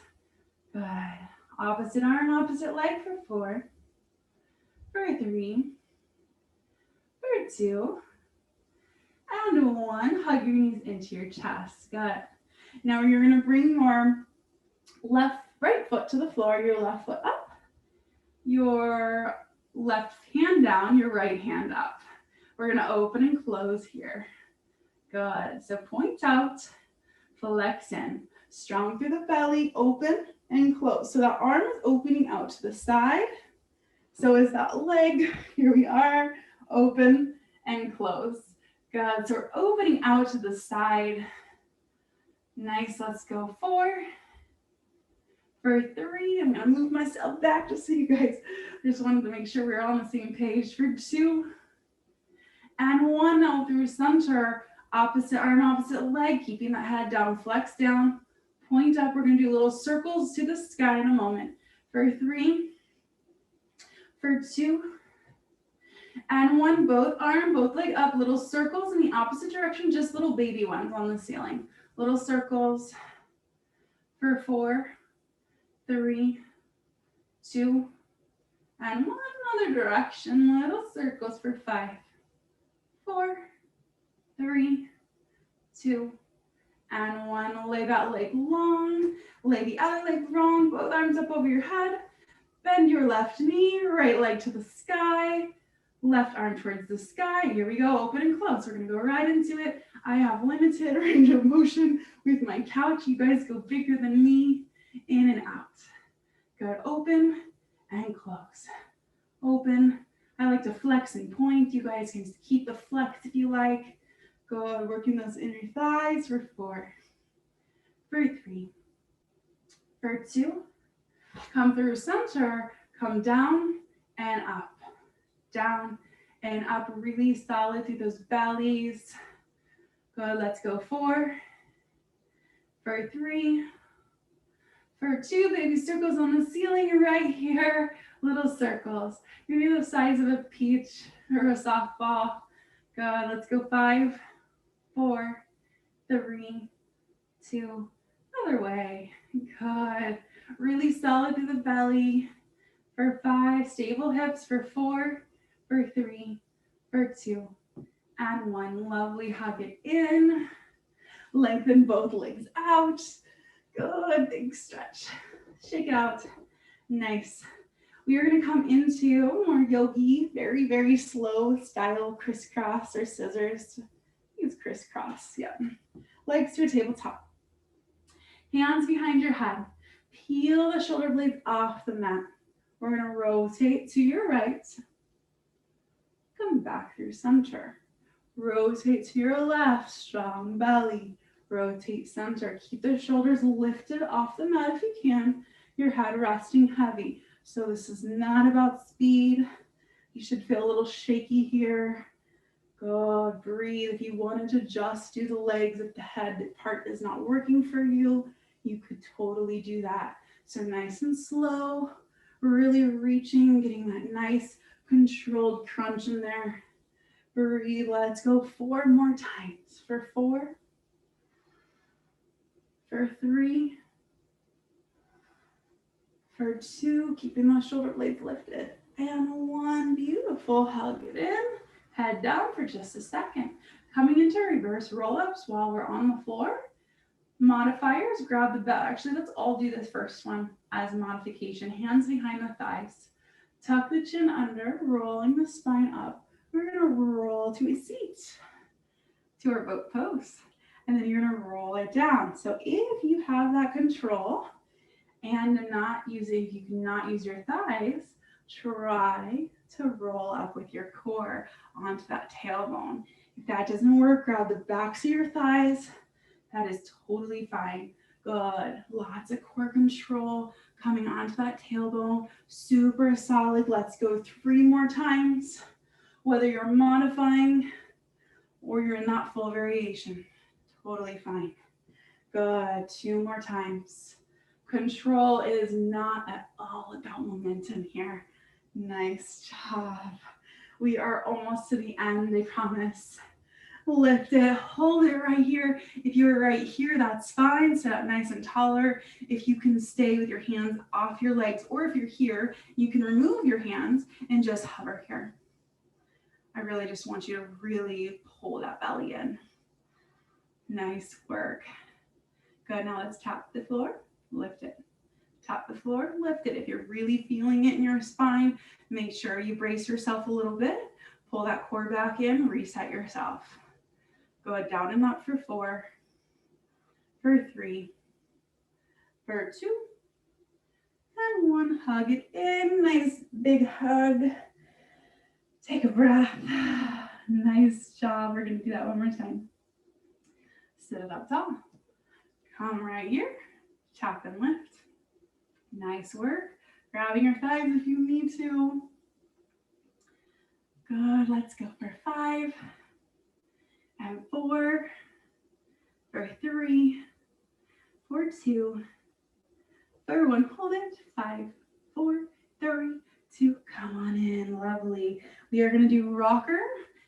[SPEAKER 1] Good. Opposite arm, opposite leg for 4, for 3, for 2, and 1. Hug your knees into your chest. Good. Now you're going to bring your right foot to the floor, your left foot up, your left hand down, your right hand up. We're going to open and close here. Good. So point out, flex in. Strong through the belly, open and close. So that arm is opening out to the side. So is that leg. Here we are. Open and close. Good. So we're opening out to the side. Nice. Let's go 4. For 3, I'm going to move myself back just so you guys, just wanted to make sure we're on the same page. For 2 and 1. Now through center, opposite arm, opposite leg, keeping that head down, flex down, point up. We're going to do little circles to the sky in a moment. For 3, for 2, and 1. Both arm, both leg up, little circles in the opposite direction, just little baby ones on the ceiling. Little circles for 4, 3, 2, and 1. Another direction. Little circles for 5, 4, 3, 2, and 1. Lay that leg long. Lay the other leg long. Both arms up over your head. Bend your left knee. Right leg to the sky. Left arm towards the sky. Here we go. Open and close. We're going to go right into it. I have limited range of motion with my couch. You guys go bigger than me. In and out. Good. Open and close. Open. I like to flex and point. You guys can keep the flex if you like. Good. Working those inner thighs for 4, for 3, for 2. Come through center. Come down and up. Down and up. Really solid through those bellies. Good. Let's go 4, for 3, for 2. Baby circles on the ceiling right here. Little circles. Maybe the size of a peach or a softball. Good. Let's go 5, 4, 3, 2. Other way. Good. Really solid through the belly. For 5. Stable hips for 4, for 3, for 2, and 1. Lovely. Hug it in. Lengthen both legs out. Good. Big stretch. Shake it out. Nice. We are going to come into more yogi, very, very slow style crisscross or scissors. Use crisscross. Yeah. Legs to a tabletop. Hands behind your head. Peel the shoulder blades off the mat. We're going to rotate to your right. Come back through center. Rotate to your left. Strong belly. Rotate center. Keep the shoulders lifted off the mat if you can. Your head resting heavy. So this is not about speed. You should feel a little shaky here. Good. Breathe. If you wanted to just do the legs, if the head part is not working for you, you could totally do that. So nice and slow. Really reaching, getting that nice controlled crunch in there. Breathe. Let's go 4 more times. For 4, for 3, for 2, keeping those shoulder blades lifted. And 1, beautiful. Hug it in. Head down for just a second. Coming into reverse roll-ups while we're on the floor. Modifiers, grab the belt. Actually, let's all do this first one as a modification. Hands behind the thighs. Tuck the chin under, rolling the spine up. We're gonna roll to a seat, to our boat pose. And then you're gonna roll it down. So if you have that control and if you cannot use your thighs, try to roll up with your core onto that tailbone. If that doesn't work, grab the backs of your thighs. That is totally fine. Good. Lots of core control coming onto that tailbone. Super solid. Let's go 3 more times. Whether you're modifying or you're in that full variation, totally fine. Good. 2 more times. Control is not at all about momentum here. Nice job. We are almost to the end, I promise. Lift it, hold it right here. If you're right here, that's fine. Sit up nice and taller. If you can stay with your hands off your legs, or if you're here, you can remove your hands and just hover here. I really just want you to really pull that belly in. Nice work. Good, now let's tap the floor, lift it. Tap the floor, lift it. If you're really feeling it in your spine, make sure you brace yourself a little bit. Pull that core back in, reset yourself. Go down and up for 4, for 3, for 2, and 1. Hug it in. Nice big hug. Take a breath. Nice job. We're going to do that one more time. Sit it up tall. Come right here. Tap and lift. Nice work. Grabbing your thighs if you need to. Good. Let's go for 5. And 4, for 3, for 2, for 1. Hold it. 5, 4, 3, 2. Come on in. Lovely. We are going to do rocker.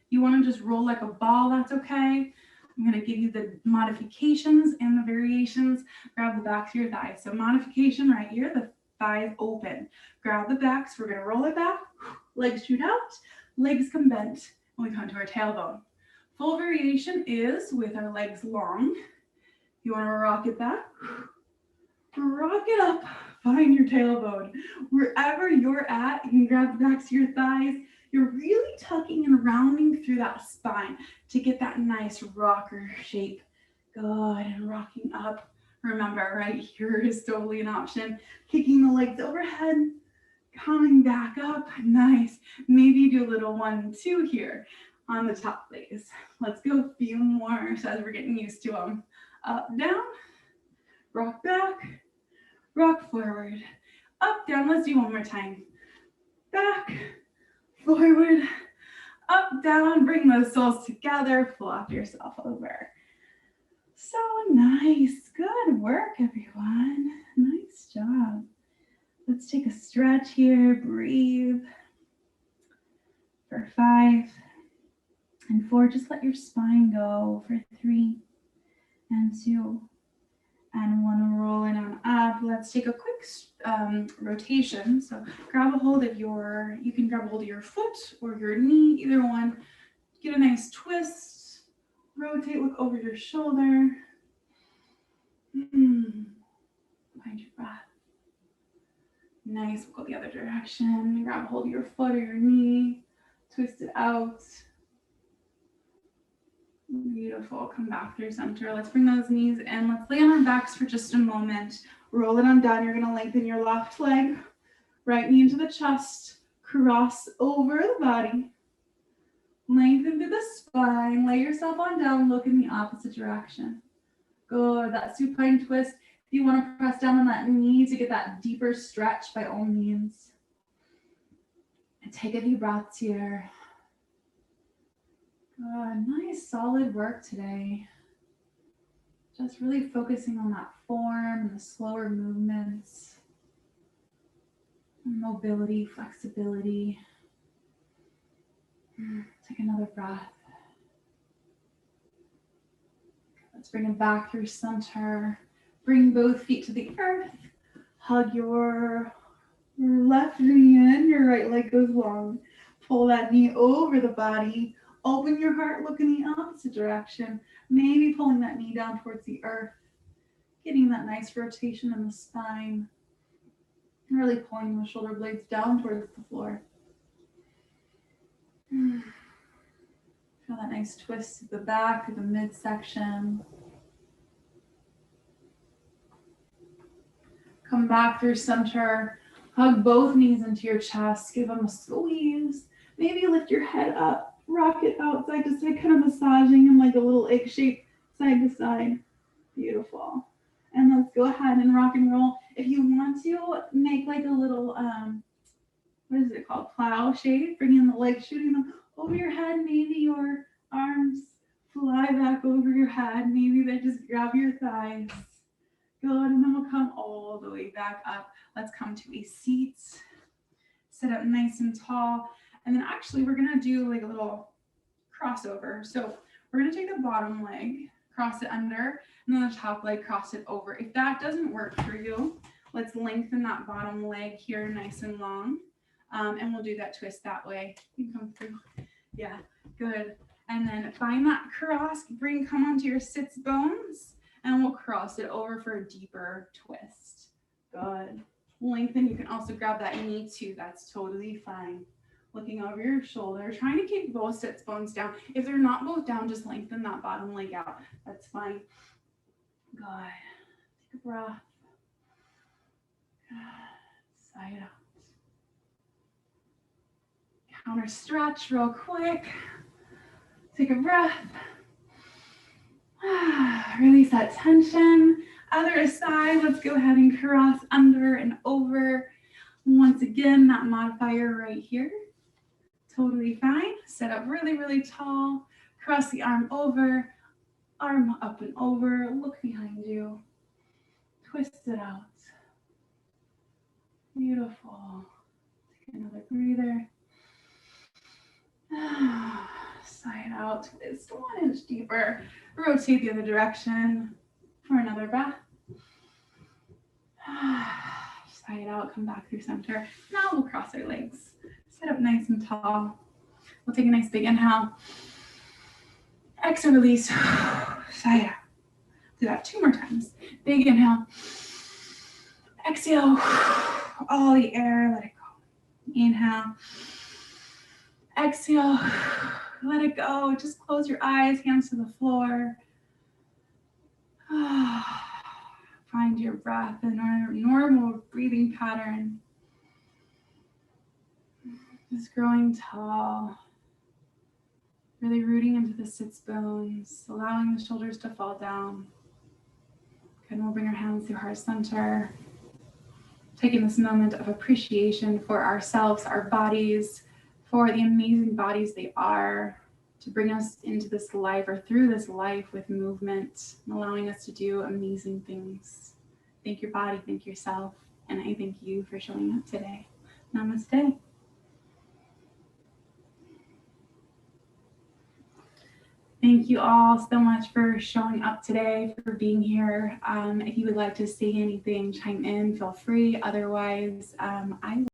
[SPEAKER 1] You want to just roll like a ball, that's okay. I'm going to give you the modifications and the variations. Grab the backs of your thighs. So modification right here, the thighs open. Grab the backs. We're going to roll it back. Legs shoot out. Legs come bent. And we come to our tailbone. Full variation is with our legs long. You want to rock it back, rock it up, find your tailbone. Wherever you're at, you can grab the backs of your thighs. You're really tucking and rounding through that spine to get that nice rocker shape. Good, and rocking up. Remember, right here is totally an option. Kicking the legs overhead, coming back up. Nice. Maybe do a little 1, 2 here on the top legs. Let's go a few more so as we're getting used to them. Up, down, rock back, rock forward, up, down. Let's do one more time. Back, forward, up, down. Bring those soles together. Flop yourself over. So nice. Good work, everyone. Nice job. Let's take a stretch here. Breathe. For 5. And 4, just let your spine go. For 3 and 2 and 1, rolling on up. Let's take a quick rotation. So grab a hold of you can grab a hold of your foot or your knee, either one. Get a nice twist. Rotate, look over your shoulder. Find your breath. Nice, we'll go the other direction. Grab a hold of your foot or your knee. Twist it out. Beautiful. Come back through center. Let's bring those knees in. Let's lay on our backs for just a moment. Roll it on down. You're going to lengthen your left leg. Right knee into the chest. Cross over the body. Lengthen through the spine. Lay yourself on down. Look in the opposite direction. Good. That supine twist. If you want to press down on that knee to get that deeper stretch, by all means. And take a few breaths here. Good, nice solid work today. Just really focusing on that form and the slower movements. mobility, flexibility. Take another breath. Let's bring it back through center. Bring both feet to the earth. Hug your left knee in, your right leg goes long. Pull that knee over the body. Open your heart, look in the opposite direction. Maybe pulling that knee down towards the earth. Getting that nice rotation in the spine. Really pulling the shoulder blades down towards the floor. Feel that nice twist to the back of the midsection. Come back through center. Hug both knees into your chest. Give them a squeeze. Maybe lift your head up. Rock it out side to side, kind of massaging in like a little egg shape, side to side. Beautiful. And let's go ahead and rock and roll. If you want to, make like a little, what is it called? Plow shape. Bring in the legs, shooting them over your head. Maybe your arms fly back over your head. Maybe they just grab your thighs. Good, and then we'll come all the way back up. Let's come to a seat. Sit up nice and tall. And then actually we're gonna do like a little crossover. So we're gonna take the bottom leg, cross it under, and then the top leg, cross it over. If that doesn't work for you, let's lengthen that bottom leg here nice and long. And we'll do that twist that way. You can come through. Yeah, good. And then find that cross, come onto your sits bones, and we'll cross it over for a deeper twist. Good. Lengthen. You can also grab that knee too. That's totally fine. Looking over your shoulder, trying to keep both sits bones down. If they're not both down, just lengthen that bottom leg out. That's fine. Good. Take a breath. Side out. Counter stretch real quick. Take a breath. Release that tension. Other side, let's go ahead and cross under and over. Once again, that modifier right here. Totally fine. Sit up really, really tall. Cross the arm over, arm up and over. Look behind you. Twist it out. Beautiful. Take another breather. Side out, twist 1 inch deeper. Rotate the other direction for another breath. Side out, come back through center. Now we'll cross our legs. Sit up nice and tall. We'll take a nice big inhale. Exhale, release. Side out. Do that 2 more times. Big inhale. Exhale. All the air, let it go. Inhale. Exhale. Let it go. Just close your eyes, hands to the floor. Find your breath in a normal breathing pattern. Just growing tall. Really rooting into the sits bones, allowing the shoulders to fall down. Good, and we'll bring our hands to heart center. Taking this moment of appreciation for ourselves, our bodies, for the amazing bodies they are, to bring us into this life or through this life with movement, and allowing us to do amazing things. Thank your body, thank yourself, and I thank you for showing up today. Namaste. Thank you all so much for showing up today, for being here. If you would like to say anything, chime in, feel free. Otherwise, I